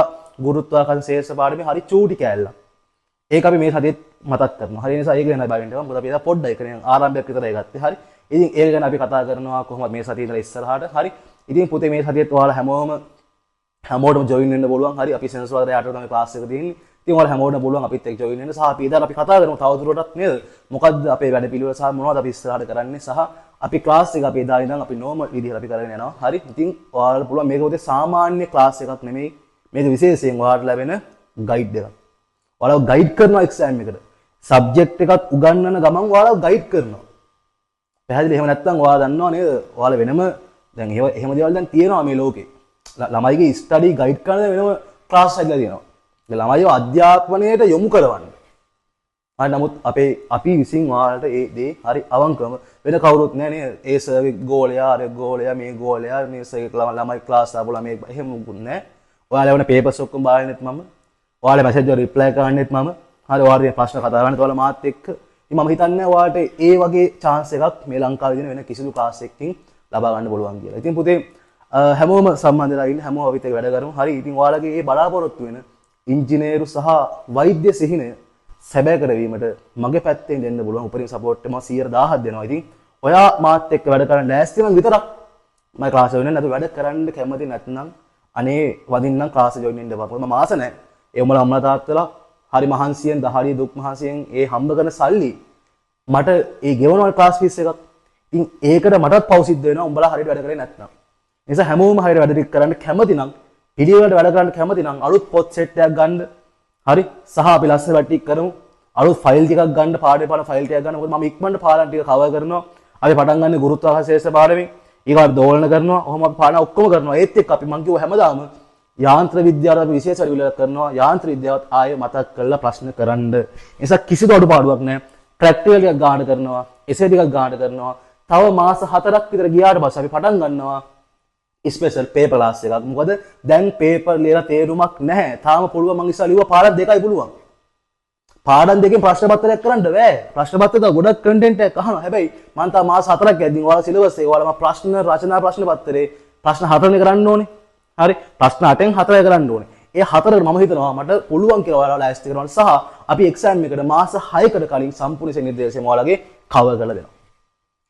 ගුරුත්වාකර්ෂණ ශේෂ්ඨ පාඩමේ හරි චූටි කෑල්ල. ඒක අපි මේ සතියේත් මතක් කරනවා. හරි. ඒ නිසා ඒක ගැන බය වෙන්න එපා. මොකද අපි එදා පොඩ්ඩයි කරේ ආරම්භයක් විතරයි ගත්තේ. හරි. ඉතින් ඒක ගැන අපි කතා කරනවා කොහොමද මේ සතියේ ඉඳලා ඉස්සරහට. හරි. ඉතින් පුතේ මේ සතියේත් ඔයාලා හැමෝටම ජොයින් වෙන්න පුළුවන්. හරි. අපි සෙන්සුරාදා යට තමයි ක්ලාස් එක තියෙන්නේ. ඉතින් ඔයාලා හැමෝටම පුළුවන් අපිත් එක්ක ජොයින් වෙන්න සහ අපි එදාට අපි කතා කරමු තවදුරටත් නේද මොකද්ද අපේ වැඩ පිළිවෙල සහ මොනවද අපි ඉස්සරහට කරන්නේ සහ අපි ක්ලාස් එක අපි එදා ඉඳන් අපි නෝමල් විදිහට අපි කරගෙන යනවා හරි ඉතින් ඔයාලට පුළුවන් මේක උදේ සාමාන්‍ය ක්ලාස් එකක් නෙමෙයි මේක විශේෂයෙන් ඔයාලට ලැබෙන ගයිඩ් එකක් ඔයාලව ගයිඩ් කරනවා එක්සෑම් එකට සබ්ජෙක්ට් එකත් උගන්වන ගමන් ඔයාලව ගයිඩ් කරනවා පැහැදිලි එහෙම නැත්නම් ඔයාලා දන්නවා නේද ඔයාලා වෙනම දැන් එහෙම දේවල් දැන් තියෙනවා මේ ලෝකේ ළමයිගේ ස්ටඩි ගයිඩ් කරන වෙනම ක්ලාස් එකක් තියෙනවා ළමයිව අධ්‍යාපනයට යොමු කරවන්න. හරි නමුත් අපි විසින් ඔයාලට ඒ දේ හරි අවංකවම වෙන කවුරුත් නැහැ නේද? ඒ සර්ගේ ගෝලයා අර ගෝලයා මේ ගෝලයා මේ සර්ගේ ළමයි ක්ලාස් ආපු ළමයි එහෙම මුකුත් නැහැ. ඔයාලා වුණ පේපර්ස් ඔක්කොම බලන්නෙත් මම. ඔයාලා මැසේජ් වල රිප්ලයි කරන්නෙත් මම. හරි ඔයාලා ප්‍රශ්න කතා කරන්නත් ඔයාලා මාත් එක්ක. ඉතින් මම හිතන්නේ ඔයාලට ඒ වගේ chance එකක් මේ ලංකාවේ දෙන වෙන කිසිදු ක්ලාස් එකකින් ලබා ගන්න පුළුවන් කියලා. ඉතින් පුතේ හැමෝම සම්බන්ධ වෙලා ඉන්න හැමෝම අපිත් එක්ක වැඩ කරමු. හරි ඉතින් ඔයාලගේ මේ බලාපොරොත්තු වෙන ඉංජිනේරු සහ වෛද්‍ය සිහිනය සැබෑ කරවීමට මගේ පැත්තෙන් දෙන්න පුළුවන් උපරිම සපෝට් එක මම 100,000ක් දෙනවා. ඉතින් ඔයා මාත් එක්ක වැඩ කරන්න ලෑස්ති නම් විතරක් මම ක්ලාස් එක වෙන්නේ නැතු වැඩ කරන්න කැමති නැත්නම් අනේ වදින්නම් ක්ලාස් එක ජොයින් වෙන්න එපා. මම ආස නැහැ. ඒ උඹලා අම්මලා තාත්තලා හරි මහන්සියෙන් දහඩිය දුක් මහන්සියෙන් ඒ හම්බ කරන සල්ලි මට ඒ ගෙවනවා ක්ලාස් ෆීස් එකක්. ඉතින් ඒකට මටත් පව් සිද්ධ වෙනවා උඹලා හරියට වැඩ කරේ නැත්නම්. ඒ නිසා හැමෝම හරියට වැඩ ටික කරන්න කැමති නම් පිළිවෙලට වැඩ කරන්න කැමති නම් අලුත් පොත් සෙට් එකක් ගන්න. හරි. සහ අපි ලස්සන වැඩ ටික කරමු. අලුත් ෆයිල් ටිකක් ගන්න පාඩේ පාන ෆයිල් ටිකක් ගන්න. මොකද මම ඉක්මනට පාඩම් ටික කවර් කරනවා. අපි පටන් ගන්න ගුරුත්වාකර්ෂණ ශේෂ්ඨ පාඩමෙන්. ඊගාට දෝලන කරනවා. ඔහොම අපි පාඩම් ඔක්කොම කරනවා. ඒත් එක්ක අපි මං කිව්ව හැමදාම යාන්ත්‍ර විද්‍යාවට අපි විශේෂ වැඩ පිළිවෙලක් කරනවා. යාන්ත්‍ර විද්‍යාවත් ආයෙ මතක් කරලා ප්‍රශ්න කරන්න. ඒ නිසා කිසිදු අඩුපාඩුවක් නැහැ. ප්‍රැක්ටිකල් ටිකක් ගන්න කරනවා. එසේ ටිකක් ගන්න කරනවා. තව මාස 4ක් විතර ගියාට පස්සේ අපි පටන් ගන්නවා ස්පෙෂල් පේපර් ක්ලාස් එකක්. මොකද දැන් පේපර් ලියලා තේරුමක් නැහැ. තාම පුළුවන් මං ඉස්සලා ලිව්වා පාඩම් දෙකයි පුළුවන්. පාඩම් දෙකෙන් ප්‍රශ්න පත්‍රයක් කරන්න බෑ. ප්‍රශ්න පත්‍රයට ගොඩක් කන්ටෙන්ට් එකක් අහනවා. හැබැයි මං තාම මාස 4ක් යද්දී ඔයාලා සිලබස් එක ඔයාලා ප්‍රශ්න රචනා ප්‍රශ්න පත්‍රේ ප්‍රශ්න 4නේ කරන්න ඕනේ. හරි. ප්‍රශ්න 8න් 4යි කරන්න ඕනේ. ඒ 4කට මම හිතනවා මට පුළුවන් කියලා ඔයාලා ලෑස්ති කරනවා. සහ අපි එක්සෑම් එකට මාස 6කට කලින් සම්පූර්ණ නිර්දේශයම ඔයාලගේ කවර් කරලා දෙනවා.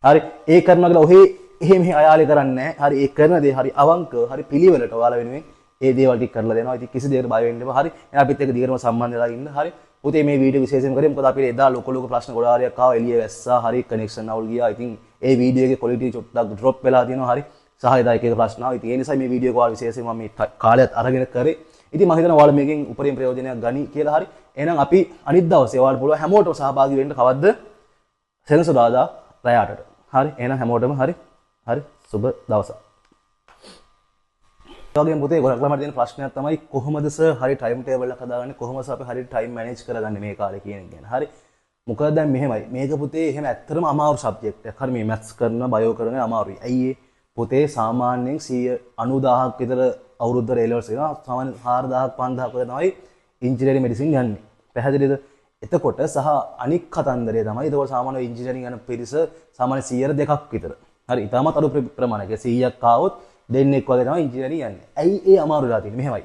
හරි. ඒ කරනවා කියලා ඔහේ එහෙම අයාලේ කරන්නේ නැහැ. හරි ඒ කරන දේ හරි අවංකව හරි පිළිවෙලට ඔයාලා වෙනුවෙන් ඒ දේවල් ටික කරලා දෙනවා. ඉතින් කිසි දෙයකට බය වෙන්න එපා. හරි. එහෙනම් අපිත් එක්ක දිගටම සම්බන්ධ වෙලා ඉන්න. හරි. පුතේ මේ වීඩියෝ විශේෂයෙන් කරේ මොකද අපිට එදා ලොකු ප්‍රශ්න ගොඩාරියක් ආවා. එළිය වැස්සා. හරි කනෙක්ෂන් අවුල් ගියා. ඉතින් ඒ වීඩියෝ එකේ ක්වොලිටි චුට්ටක් ඩ්‍රොප් වෙලා තියෙනවා. හරි. සහ එදා එක එක ප්‍රශ්න ආවා. ඉතින් ඒ නිසා මේ වීඩියෝ එක ඔයාලා විශේෂයෙන් මම මේ කාලයත් අරගෙන කරේ. ඉතින් මම හිතනවා ඔයාලා මේකෙන් උපරිම ප්‍රයෝජනයක් ගනි කියලා. හරි. එහෙනම් අපි අනිත් දවසේ ඔයාලා පුළුවන් හැමෝටම සහභාගී වෙන්න කවද්ද? සෙනසුරාදා රැය 8ට. හරි. එහෙනම් හැමෝටම හරි. හරි. සුබ දවසක්. ඒ වගේම පුතේ ගොඩක් ළමයිට දෙන ප්‍රශ්නයක් තමයි කොහොමද සර් හරි ටයිම් ටේබල් එකක් හදාගන්නේ කොහොමද අපි හරි ටයිම් මැනේජ් කරගන්නේ මේ කාලේ කියන එක ගැන. හරි. මොකද දැන් මෙහෙමයි. මේක පුතේ එහෙම ඇත්තටම අමාරු සබ්ජෙක්ට් එකක්. හරි මේ මැත්ස් කරන බයෝ කරන අමාරුයි. ඇයි ඒ? පුතේ සාමාන්‍යයෙන් 190,000ක් විතර අවුරුද්දට A levels එනවා. සාමාන්‍ය 4,000ක් 5,000ක් විතර තමයි ඉන්ජිනියරින් මෙඩිසින් යන්නේ. පැහැදිලිද? එතකොට සහ අනික් කතන්දරය තමයි එතකොට සාමාන්‍ය ඉන්ජිනියරින් යන පිරිස සාමාන්‍ය 102ක් විතර. හරි. ඊටමත් අඩු ප්‍රමාණයක 100ක් ආවොත් දෙන්නෙක් වගේ තමයි ඉන්ජිනියරින් යන්නේ. ඇයි ඒ අමාරු වෙලා තියෙන්නේ? මෙහෙමයි.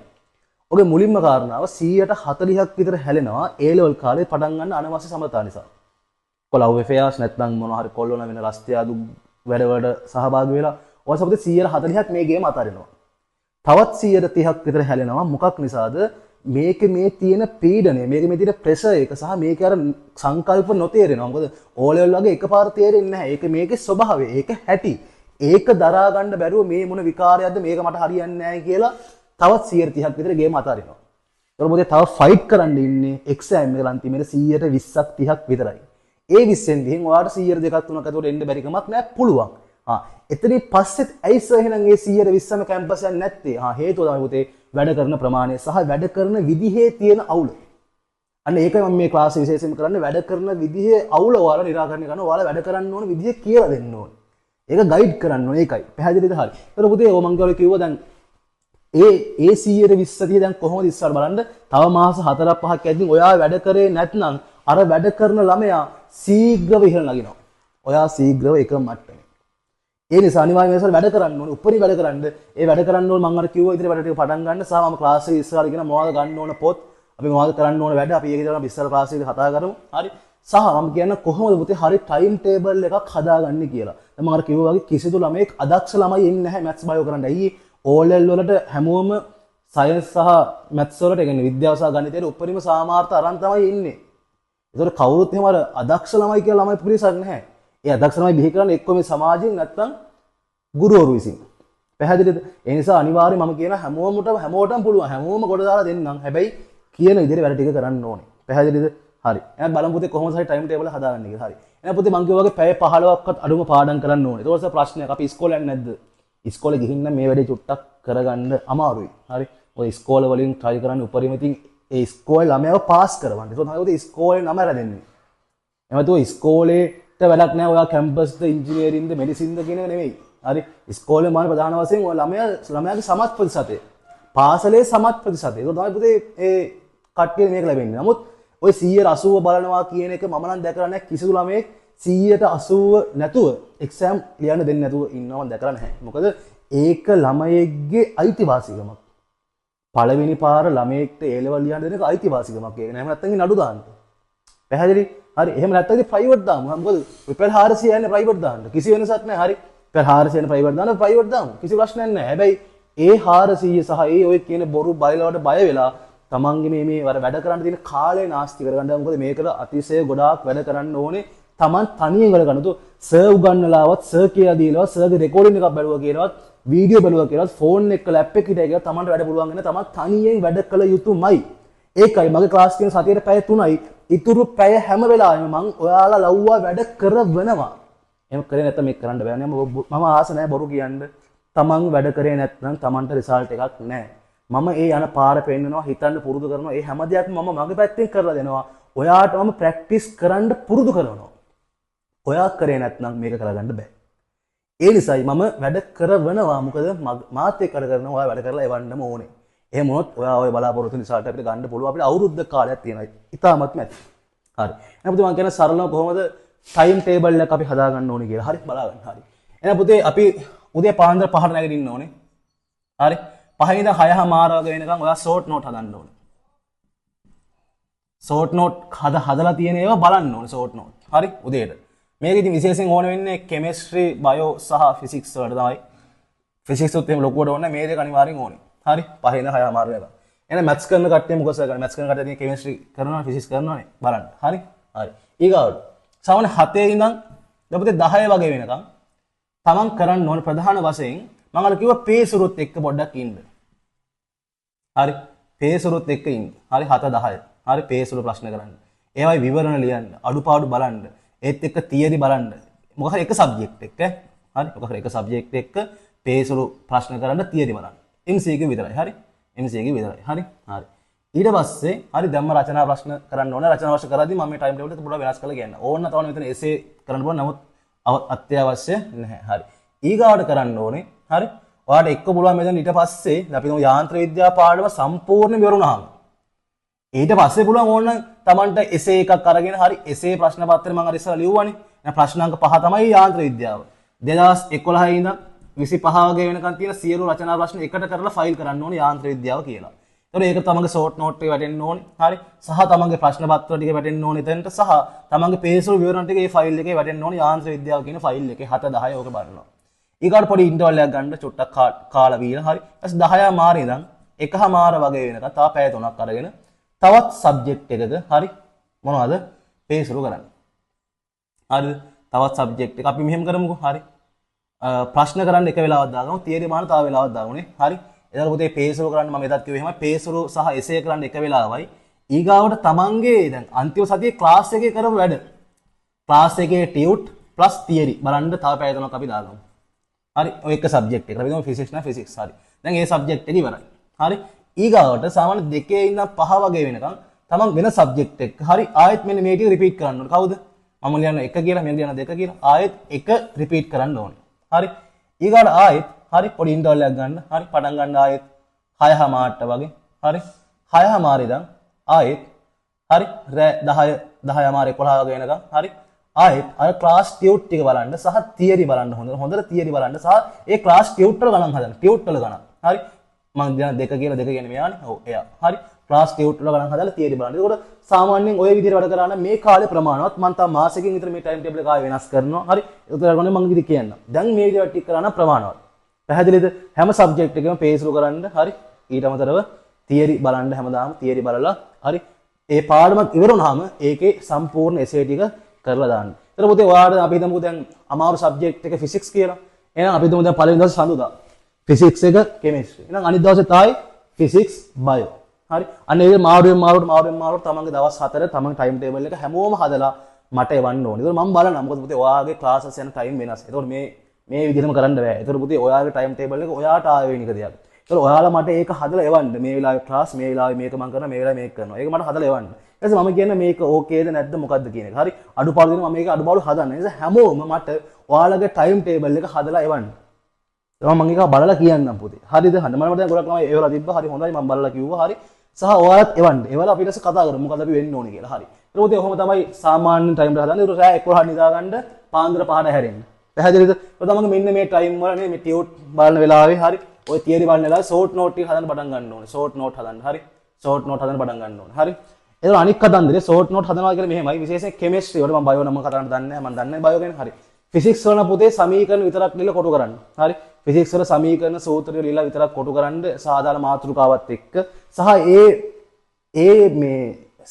ඔගේ මුලින්ම කාරණාව 140ක් විතර හැලෙනවා A level කාලේ පටන් ගන්න අනවශ්‍ය සමතා නිසා. කොළව වෙෆයාස් නැත්නම් මොනවා හරි කොල්ලෝන වෙන රස්තියාදු වැඩවලට සහභාගී වෙලා ඔය සපොතේ 140ක් මේ ගේම අතාරිනවා. තවත් 130ක් විතර හැලෙනවා. මොකක් නිසාද? මේක මේ තියෙන පීඩනය, මේක මේ තියෙන ප්‍රෙෂර් එක සහ මේක අර සංකල්ප නොතේරෙනවා. මොකද O level වගේ එකපාර තේරෙන්නේ නැහැ. ඒක මේකේ ස්වභාවය, ඒක හැටි. ඒක දරා ගන්න බැරුව මේ මොන විකාරයක්ද මේක මට හරියන්නේ නැහැ කියලා තවත් 130ක් විතර ගේම අතාරිනවා. ඒතකොට මොකද තව ෆයිට් කරන්න ඉන්නේ එක්සෑම් එක අන්තිමේට 120ක් 30ක් විතරයි. ඒ 20න් ගිහින් ඔයාලට 100 දෙකක් තුනක් අතට එන්න බැරි කමක් නැහැ පුළුවන්. එතනින් පස්සෙත් ඇයි සර් එහෙනම් ඒ 120ම කැම්පස් එකක් නැත්තේ? හේතුව තමයි පුතේ වැඩ කරන ප්‍රමාණය සහ වැඩ කරන විදිහේ තියෙන අවුල. අන්න ඒකයි මම මේ ක්ලාස් විශේෂයෙන්ම කරන්නේ වැඩ කරන විදිහේ අවුල ඔයාලා නිරාකරණය කරනවා. ඔයාලා වැඩ කරන්න ඕන විදිහ කියලා දෙන්න ඕනේ. ඒක ගයිඩ් කරන්න ඕනේ ඒකයි. පැහැදිලිද හරි? ඒතර පුතේ ඔය මං කිව්වා දැන් ඒ 120 දැන් කොහොමද ඉස්සර බලන්න තව මාස 4ක් 5ක් ඇද්දින් ඔයා වැඩ කරේ නැත්නම් අර වැඩ කරන ළමයා ශීඝ්‍රව ඉහළ නගිනවා. ඔයා ශීඝ්‍රව එක මට්ටමේ. ඒ නිසා අනිවාර්යයෙන් මේසල් වැඩ කරන්න ඕනේ. උපරිම වැඩ කරන්න. ඒ වැඩ කරන්න ඕනේ මම අර කිව්වා ඉතින් වැඩ ටික පටන් ගන්න සහ මම ක්ලාස් එකේ ඉස්සරහට ගෙන මොනවද ගන්න ඕන පොත් අපි මොනවද කරන්න ඕන වැඩ අපි ඒක විතර අපි ඉස්සර ක්ලාස් එකේ කතා කරමු. හරි. සහ මම කියන්නේ කොහොමද පුතේ හරි ටයිම් ටේබල් එකක් හදාගන්නේ කියලා. දැන් මම අර කිව්වා වගේ කිසිදු ළමයෙක් අදක්ෂ ළමයි ඉන්නේ නැහැ මැත්ස් බයෝ කරන්න. ඇයි O level වලට හැමෝම සයන්ස් සහ මැත්ස් වලට කියන්නේ විද්‍යාව සහ ගණිතයේ උපරිම සාමාර්ථ අරන් තමයි ඉන්නේ. ඒතකොට කවුරුත් එහෙම අර අදක්ෂ ළමයි කියලා ළමයි පිරිසක් නැහැ. ඒ අදක්ෂ ළමයි බිහි කරන්නේ එක්ක මේ සමාජයෙන් නැත්තම් ගුරුවරු විසින්. පැහැදිලිද? ඒ නිසා අනිවාර්යයෙන් මම කියන හැමෝටම පුළුවන්. හැමෝම කොට දාලා දෙන්නම්. හැබැයි කියන විදිහට වැඩ ටික කරන්න ඕනේ. පැහැදිලිද? හරි. එහෙනම් බලමු පුතේ කොහොමද හරි ටයිම් ටේබල් හදාගන්නේ කියලා. හරි. එහෙනම් පුතේ මම කිව්වා වගේ පැය 15ක්වත් අඩුම පාඩම් කරන්න ඕනේ. ඒක තමයි ප්‍රශ්නයක්. අපි ඉස්කෝලේ යන්නේ නැද්ද? ඉස්කෝලේ ගිහින් නම් මේ වැඩේ චුට්ටක් කරගන්න අමාරුයි. හරි. ඔය ඉස්කෝලේ වලින් try කරන්න උපරිම ඉතින් ඒ ඉස්කෝලේ ළමයාව පාස් කරවන්න. ඒක තමයි පුතේ ඉස්කෝලේ නම රැඳෙන්නේ. එහෙනම් තුෝ ඉස්කෝලේට වැඩක් නැහැ. ඔයා කැම්පස්ද ඉංජිනේරින්ද මෙඩිසින්ද කියන එක නෙමෙයි. හරි. ඉස්කෝලේ මාන ප්‍රධාන වශයෙන් ඔය ළමයාගේ සමත් ප්‍රතිශතය. පාසලේ සමත් ප්‍රතිශතය. ඒක තමයි පුතේ ඒ කට්ටිය මේක ලැබෙන්නේ. නමුත් ඔය 180 බලනවා කියන එක මම නම් දැකලා නැහැ කිසිදු ළමයෙක් 180 නැතුව එක්සෑම් ලියන්න දෙන්නේ නැතුව ඉන්නව දැකලා නැහැ. මොකද ඒක ළමයෙක්ගේ අයිතිවාසිකමක්. පළවෙනි පාර ළමයෙක්ට A level ලියන්න දෙන එක අයිතිවාසිකමක්. ඒක නෑ නැත්නම් නඩු දාන්න. පැහැදිලි? හරි. එහෙම නැත්නම් ඉතින් ප්‍රයිවට් දාමු. මොකද රුපියල් 400 යන්නේ ප්‍රයිවට් දාන්න. කිසි වෙනසක් නැහැ. හරි. රුපියල් 400 යන්නේ ප්‍රයිවට් දාන්න ප්‍රයිවට් දාමු. කිසි ප්‍රශ්නයක් නැහැ. හැබැයි ඒ 400 සහ ඒ ඔය කියන බොරු බයලවට බය වෙලා තමන්ගේ මේ වැඩ කරන්න තියෙන කාලය නාස්ති කරගන්න. මොකද මේකට අතිශය ගොඩාක් වැඩ කරන්න ඕනේ. තමන් තනියෙන් වැඩ කරන්න. සර් උගන්නලාවත් සර් කියලා දීලාවත් සර්ගේ රෙකෝඩින් එකක් බැලුවා කියලාවත් වීඩියෝ බැලුවා කියලාවත් ෆෝන් එක ලැප් එක හිටියා කියලා තමන්ට වැඩ පුළුවන් වෙන තමන් තනියෙන් වැඩ කළ යුතුමයි. ඒකයි මගේ ක්ලාස් තියෙන සතියේ පැය 3යි. ඉතුරු පැය හැම වෙලාවෙම මම ඔයාලා ලව්වා වැඩ කරවනවා. එහෙම කරේ නැත්නම් මේක කරන්න බෑ නේ. මම ආස නැහැ බොරු කියන්න. තමන් වැඩ කරේ නැත්නම් තමන්ට රිසල්ට් එකක් නැහැ. මම ඒ යන පාර පෙන්නනවා හිතන්න පුරුදු කරනවා. ඒ හැම දෙයක්ම මම මගේ පැත්තෙන් කරලා දෙනවා. ඔයාට මම ප්‍රැක්ටිස් කරන්න පුරුදු කරනවා. ඔයා කරේ නැත්නම් මේක කරගන්න බෑ. ඒ නිසායි මම වැඩ කරවනවා. මොකද මාත් එක්ක වැඩ කරනවා. ඔයා වැඩ කරලා එවන්නම ඕනේ. එහෙම වුණොත් ඔයා ඔය බලාපොරොත්තු රිසල්ට් අපිට ගන්න පුළුවන්. අපිට අවුරුද්ද කාලයක් තියෙනවා. ඉතාමත්ම ඇති. හරි. එහෙනම් පුතේ මම කියන සරලව කොහොමද ටයිම් ටේබල් එක අපි හදා ගන්න ඕනේ කියලා. හරි බලාගන්න. හරි. එහෙනම් පුතේ අපි උදේ පාන්දර 5ට නැගිටින්න ඕනේ. හරි. 5 ඉඳන් 6:00 වගේ වෙනකන් ඔයා ෂෝට් නෝට් හදන්න ඕනේ. ෂෝට් නෝට් හදලා තියෙන ඒවා බලන්න ඕනේ ෂෝට් නෝට්. හරි උදේට. මේක ඉතින් විශේෂයෙන් ඕන වෙන්නේ කෙමිස්ට්‍රි, බයෝ සහ ෆිසික්ස් වලට තමයි. ෆිසික්ස් උත් එහෙම ලොකුවට ඕනේ. මේ දෙක අනිවාර්යෙන් ඕනේ. හරි 5 ඉඳන් 6:00 වෙනකන්. එහෙනම් මැත්ස් කරන කට්ටිය මොකද කරන්නේ? මැත්ස් කරන කට්ටිය කෙමිස්ට්‍රි කරනවා, ෆිසික්ස් කරනවානේ. බලන්න. හරි. හරි. ඊගාවට සාමාන්‍ය 7 ඉඳන් දවසේ 10 වගේ වෙනකන් තමන් කරන්න ඕනේ ප්‍රධාන වශයෙන් මම අර කිව්වා පේසුරුත් එක්ක පොඩ්ඩක් ඉන්න. හරි. පේසුරුත් එක්ක ඉන්න. හරි 7-10. හරි පේසුරු ප්‍රශ්න කරන්න. ඒවයි විවරණ ලියන්න, අඩුපාඩු බලන්න, ඒත් එක්ක තියරි බලන්න. මොකක් හරි එක සබ්ජෙක්ට් එක. හරි. මොකක් හරි එක සබ්ජෙක්ට් එක්ක පේසුරු ප්‍රශ්න කරන්න තියරි බලන්න. MCQ විතරයි. හරි. MCQ විතරයි. හරි. හරි. ඊට පස්සේ හරි දැම්ම රචනා ප්‍රශ්න කරන්න ඕනේ. රචනා ප්‍රශ්න කරද්දී මම මේ ටයිම් ටේබල් එක පොඩ්ඩක් වෙනස් කරලා කියන්න. ඕන්න තවන මෙතන එසේ කරන්න පුළුවන්. නමුත් අත්‍යවශ්‍ය නැහැ. හරි. ඊගාවට කරන්න ඕනේ. හරි. ඔයාලට එක්ක පුළුවන් මෙතන ඊට පස්සේ අපි තුමු යාන්ත්‍ර විද්‍යාව පාඩම සම්පූර්ණ ඉවරුණාම ඊට පස්සේ පුළුවන් ඕන තමන්ට එසේ එකක් අරගෙන හරි එසේ ප්‍රශ්න පත්‍රය මම අර ඉස්සලා ලියුවානේ. දැන් ප්‍රශ්න අංක 5 තමයි යාන්ත්‍ර විද්‍යාව. 2011 ඉඳන් 25 වගේ වෙනකන් තියෙන සියලු රචනා ප්‍රශ්න එකට කරලා ෆයිල් කරන්න ඕනේ යාන්ත්‍ර විද්‍යාව කියලා. ඒතකොට ඒක තමන්ගේ ෂෝට් නෝට් එකේ වැටෙන්න ඕනේ. හරි. සහ තමන්ගේ ප්‍රශ්න පත්‍ර ටික වැටෙන්න ඕනේ එතනට සහ තමන්ගේ පේසුරු විවරණ ටික මේ ෆයිල් එකේ වැටෙන්න ඕනේ යාන්ත්‍ර විද්‍යාව කියන ෆයිල් එකේ 7-10 ඕක බලනවා. ඊගාට පොඩි ඉන්ටර්වල් එකක් ගන්න චුට්ටක් කාලා වීලා හරි. ඊට 10 මාර ඉඳන් 1 වගේ වෙනකන් තා පැය 3ක් අරගෙන තවත් සබ්ජෙක්ට් එකක හරි මොනවද පේසුරු කරන්න. හරිද? තවත් සබ්ජෙක්ට් එක අපි මෙහෙම කරමුකෝ. හරි. ප්‍රශ්න කරන්න එක වෙලාවක් දාගමු තියරි මාන තව වෙලාවක් දාගමුනේ හරි එතකොට පුතේ පේසරු කරන්න මම එදත් කිව්වේ එහෙමයි පේසරු සහ එසේ කරන්න එක වෙලාවයි ඊගාවට තමන්ගේ දැන් අන්තිම සතියේ ක්ලාස් එකේ කරපු වැඩ ක්ලාස් එකේ ටියුට් ප්ලස් තියරි බලන්න තව පැය තුනක් අපි දාගමු හරි ඔය එක සබ්ජෙක්ට් එක අපි ගමු ෆිසික්ස් නා ෆිසික්ස් හරි දැන් මේ සබ්ජෙක්ට් එක ඉවරයි හරි ඊගාවට සාමාන්‍ය 2 ඉඳන් 5 වගේ වෙනකන් තමන් වෙන සබ්ජෙක්ට් එක හරි ආයෙත් මෙන්න මේ ටික රිපීට් කරන්න ඕනේ කවුද මම ලියන 1 කියලා මම ලියන 2 කියලා ආයෙත් 1 රිපීට් කරන්න ඕනේ හරි ඊගාට ආයෙත් හරි පොඩි ඉන්ටර්වල් එකක් ගන්න හරි පටන් ගන්න ආයෙත් 6:00 වගේ හරි 6:00 ඉඳන් ආයෙත් හරි රෑ 10:00 11 වගේ වෙනකම් හරි ආයෙත් අර ක්ලාස් ටියුට් ටික බලන්න සහ තියරි බලන්න හොඳට තියරි බලන්න සහ ඒ ක්ලාස් ටියුට් වල ගණන් හදන්න ටියුට් වල ගණන් හරි මම දැන් 2 කියලා 2 කියන්නේ මෙයානේ ඔව් එයා හරි ක්ලාස් ටියුට් වල ගණන් හදලා තියරි බලන්න ඒකට සාමාන්‍යයෙන් ඔය විදිහට වැඩ කරා නම් මේ කාලේ ප්‍රමාණවත් මම තා මාසෙකින් විතර මේ ටයිම් ටේබල් එක ආයෙ වෙනස් කරනවා හරි ඒක ගන්න මම ඉතින් කියන්න දැන් මේ විදිහට ටික කරා නම් ප්‍රමාණවත් පැහැදිලිද හැම සබ්ජෙක්ට් එකකම පේස්රු කරන්න හරි ඊට අමතරව තියරි බලන්න හැමදාම තියරි බලලා හරි ඒ පාඩමක් ඉවර වුණාම ඒකේ සම්පූර්ණ එසේ ටික කරලා දාන්න. ඒතර පුතේ ඔයාලට අපි හිතමුකෝ දැන් අමාරු සබ්ජෙක්ට් එක ෆිසික්ස් කියලා. එහෙනම් අපි හිතමු දැන් පළවෙනි දවසේ සඳුදා ෆිසික්ස් එක කෙමිස්ට්‍රි. එහෙනම් අනිත් දවසේ තායි ෆිසික්ස් බයෝ. හරි. අන්න ඒ මාරුවෙන් තමන්ගේ දවස් 4 තමන් ටයිම් ටේබල් එක හැමෝම හදලා මට එවන්න ඕනේ. ඒතර මම බලනවා මොකද පුතේ ඔයාගේ ක්ලාසස් යන ටයිම් වෙනස්. ඒතකොට මේ විදිහටම කරන්න බෑ. ඒතර පුතේ ඔයාගේ ටයිම් ටේබල් එක ඔයාට ආයෙ වෙන එක දෙයක්. ඒතර ඔයාලා මට ඒක හදලා එවන්න. මේ වෙලාවේ ක්ලාස් මේ වෙලාවේ මේක මම කරනවා මේ වෙලාවේ මේක කරනවා. ඒක මට හදලා එවන්න. ඊට පස්සේ මම කියන්නේ මේක ඕකේද නැද්ද මොකද්ද කියන එක. හරි. අඩුපාඩු දෙනවා මම මේක අඩුපාඩු හදන්න. ඒ නිසා හැමෝම මට ඔයාලගේ ටයිම් ටේබල් එක හදලා එවන්න. මම ඒක බලලා කියන්නම් පුතේ. හරිද? මම දැන් ගොඩක් ළමයි ඒවලා තිබ්බා. හරි හොඳයි මම බලලා කිව්වා. හරි. සහ ඔයාලත් එවන්න. ඒවල අපි ඊට පස්සේ කතා කරමු මොකද අපි වෙන්න ඕනේ කියලා. හරි. ඒක උදේ ඔහොම තමයි සාමාන්‍ය ටයිම් එක හදන්නේ. ඒක රෑ 11 නිදා ගන්න පාන්දර 5ට හැරෙන්න. පැහැදිලිද? ඒක තමයි මෙන්න මේ ටයිම් වල නේ මේ ටියුට් බලන වෙලාවේ හරි. ඔය තියරි බලන වෙලාවේ ෂෝට් නෝට් ටික හදන්න පටන් ගන්න ඕනේ. ෂෝට් නෝට් හදන්න. හරි. ෂෝට් නෝට් හදන්න පටන් ගන්න ඕනේ. හරි. ඒක අනික් කතන්දරේ ෂෝට් නෝට් හදනවා කියලා මෙහෙමයි. විශේෂයෙන් කෙමිස්ට්‍රි වල මම බයෝ නම් කතා කරන්න දන්නේ නැහැ. මම දන්නේ බයෝ ගැන. හරි. ෆිසික්ස් වල පුතේ සමීකරණ විතරක් ලියලා කොටු කරන්න. හරි. ෆිසික්ස් වල සමීකරණ සූත්‍රය ලියලා විතරක් කොටු කරන්න සාධාරණ මාතෘකාවත් එක්ක සහ ඒ මේ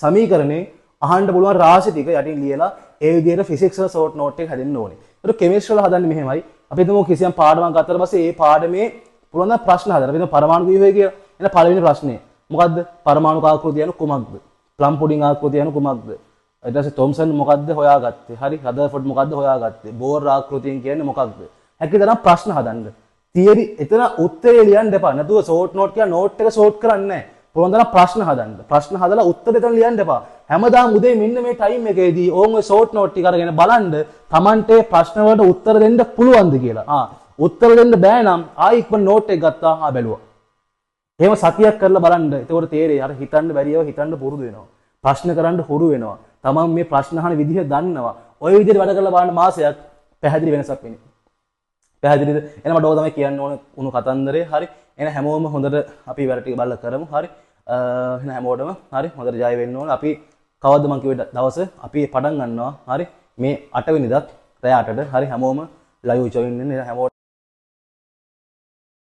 සමීකරණේ අහන්න පුළුවන් රාශි ටික යටින් ලියලා ඒ විදිහට ෆිසික්ස් වල ෂෝට් නෝට් එක හැදෙන්න ඕනේ. ඒක කෙමිස්ට්‍රි වල හදන්නේ මෙහෙමයි. අපි හිතමු කිසියම් පාඩමක් ගත්තට පස්සේ ඒ පාඩමේ පුළුවන් නම් ප්‍රශ්න හදන්න. අපි හිතමු පරමාණු ව්‍යුහය කියලා. එන පළවෙනි ප්‍රශ්නේ මොකද්ද? පරමාණු ආකෘතිය යන කුමක්ද? ප්ලම් පුඩින් ආකෘතිය යන කුමක්ද? ඊට පස්සේ තොම්සන් මොකද්ද හොයාගත්තේ? හරි. රදර්ෆෝඩ් මොකද්ද හොයාගත්තේ? බෝර් ආකෘතියෙන් කියන්නේ මොකක්ද? හැකියතරම් ප්‍රශ්න හදන්න. තියරි එතන උත්තරේ ලියන්න එපා. නැතුව ෂෝට් නෝට් කියලා නෝට් එක ෂෝට් කරන්නේ නැහැ. පුළුවන් තරම් ප්‍රශ්න හදන්න. ප්‍රශ්න හදලා උත්තර එතන ලියන්න එපා. හැමදාම උදේ මෙන්න මේ ටයිම් එකේදී ඕන් ඔය ෂෝට් නෝට් ටික අරගෙන බලන්න Tamante ප්‍රශ්න වලට උත්තර දෙන්න පුළුවන්ද කියලා. උත්තර දෙන්න බෑ නම් ආයි ඉක්මන නෝට් එක ගත්තා බැලුවා. එහෙම සතියක් කරලා බලන්න. එතකොට තේරෙයි අර හිතන්න බැරියව හිතන්න පුරුදු වෙනවා. ප්‍රශ්න කරන්න හුරු වෙනවා. තමන් මේ ප්‍රශ්න අහන විදිහ දන්නවා. ওই විදිහට වැඩ කරලා බලන්න මාසයක් පැහැදිලි වෙනසක් වෙන්නේ. පැහැදිලිද? එහෙනම් මට ඕක තමයි කියන්න ඕන උණු කතන්දරේ. හරි. එහෙනම් හැමෝම හොඳට අපි වැඩ ටික බලලා කරමු. හරි. එහෙනම් හැමෝටම හරි හොඳට ජය වෙන්න ඕන. අපි කවද්ද මං කිව්වේ දවස අපි පටන් ගන්නවා. හරි. මේ 8 වෙනිදාත් රෑ 8ට හරි හැමෝම ලයිව් ජොයින් වෙන්න. හැමෝම